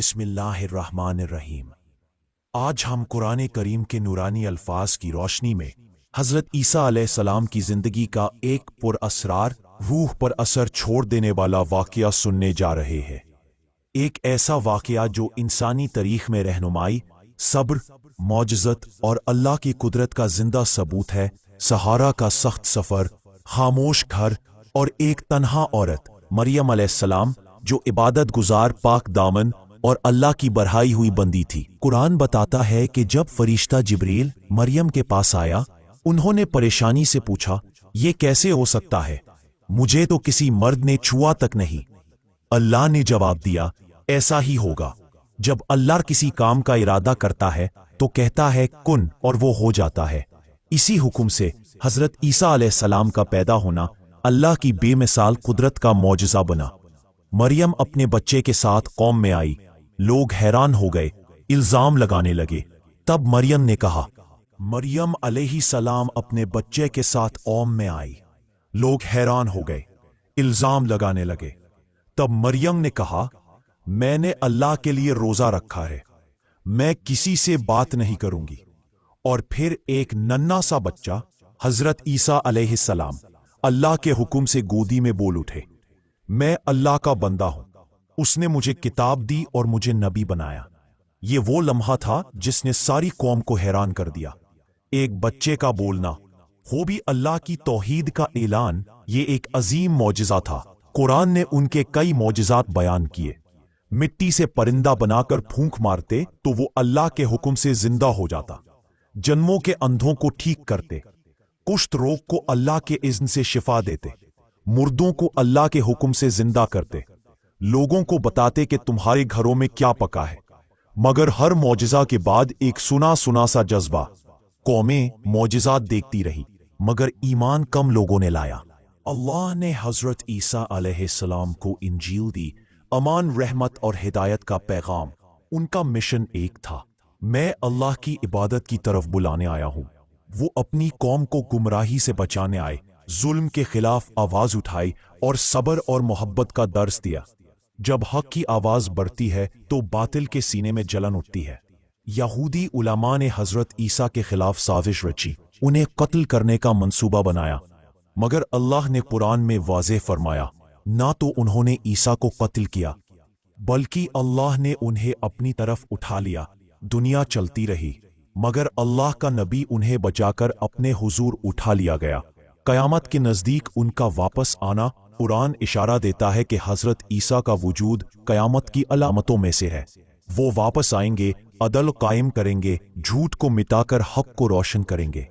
बिस्मिल्लाहिर्रहमानिर्रहीम। आज हम कुरान करीम के नूरानी अल्फाज की रोशनी में हज़रत ईसा अलैहिस्सलाम की ज़िंदगी का एक पुरअसरार, रूह पर असर छोड़ देने वाला वाक़या सुनने जा रहे हैं। एक ऐसा वाक़या जो इंसानी तारीख़ में रहनुमाई, सब्र, मौजज़त और अल्लाह की कुदरत का जिंदा सबूत है। सहारा का सख्त सफ़र, खामोश घर और एक तन्हा औरत मरियम अलैहिस्सलाम जो इबादत गुजार, पाक दामन और अल्लाह की बढ़ाई हुई बंदी थी। कुरान बताता है कि जब फरिश्ता जिब्रील मरियम के पास आया, उन्होंने परेशानी से पूछा, ये कैसे हो सकता है? मुझे तो किसी मर्द ने छुआ तक नहीं। अल्लाह ने जवाब दिया, ऐसा ही होगा। जब अल्लाह किसी काम का इरादा करता है तो कहता है कुन, और वो हो जाता है। इसी हुक्म से हजरत ईसा अलैहिस्सलाम का पैदा होना अल्लाह की बेमिसाल कुदरत का मौजज़ा बना। मरियम अपने बच्चे के साथ कौम में आई। लोग हैरान हो गए, इल्जाम लगाने लगे। तब मरियम ने कहा, मरियम अलैहिस्सलाम अपने बच्चे के साथ कौम में आई। लोग हैरान हो गए, इल्जाम लगाने लगे। तब मरियम ने कहा, मैंने अल्लाह के लिए रोजा रखा है, मैं किसी से बात नहीं करूंगी। और फिर एक नन्हा सा बच्चा हजरत ईसा अलैहिस्सलाम अल्लाह के हुक्म से गोदी में बोल उठे, मैं अल्लाह का बंदा हूं, उसने मुझे किताब दी और मुझे नबी बनाया। ये वो लम्हा था जिसने सारी कौम को हैरान कर दिया। एक बच्चे का बोलना, वो भी अल्लाह की तौहीद का ऐलान, ये एक अजीम मौजिज़ा था। कुरान ने उनके कई मौजिज़ात बयान किए। मिट्टी से परिंदा बनाकर फूंक मारते तो वो अल्लाह के हुक्म से जिंदा हो जाता। जन्मों के अंधों को ठीक करते, कुष्ठ रोग को अल्लाह के इज़्न से शिफा देते, मुर्दों को अल्लाह के हुक्म से जिंदा करते, लोगों को बताते कि तुम्हारे घरों में क्या पका है। मगर हर मौजिज़ा के बाद एक सुना सुना सा जज्बा। कौमें मौजिज़ात देखती रही, मगर ईमान कम लोगों ने लाया। अल्लाह ने हजरत ईसा अलैहिस्सलाम को इंजील दी, अमान, रहमत और हिदायत का पैगाम। उनका मिशन एक था, मैं अल्लाह की इबादत की तरफ बुलाने आया हूं। वो अपनी कौम को गुमराही से बचाने आए, जुल्म के खिलाफ आवाज उठाई और सब्र और मोहब्बत का दर्स दिया। जब हक की आवाज बढ़ती है तो बातिल के सीने में जलन उठती है। यहूदी उलमा ने हजरत ईसा के खिलाफ साजिश रची, उन्हें कत्ल करने का मंसूबा बनाया। मगर अल्लाह ने कुरान में वाज़ेह फरमाया, ना तो उन्होंने ईसा को कत्ल किया, बल्कि अल्लाह ने उन्हें अपनी तरफ उठा लिया। दुनिया चलती रही, मगर अल्लाह का नबी उन्हें बचाकर अपने हुजूर उठा लिया गया। कयामत के नजदीक उनका वापस आना, कुरान इशारा देता है कि हजरत ईसा का वजूद कयामत की अलामतों में से है। वो वापस आएंगे, अदल कायम करेंगे, झूठ को मिटाकर हक को रोशन करेंगे।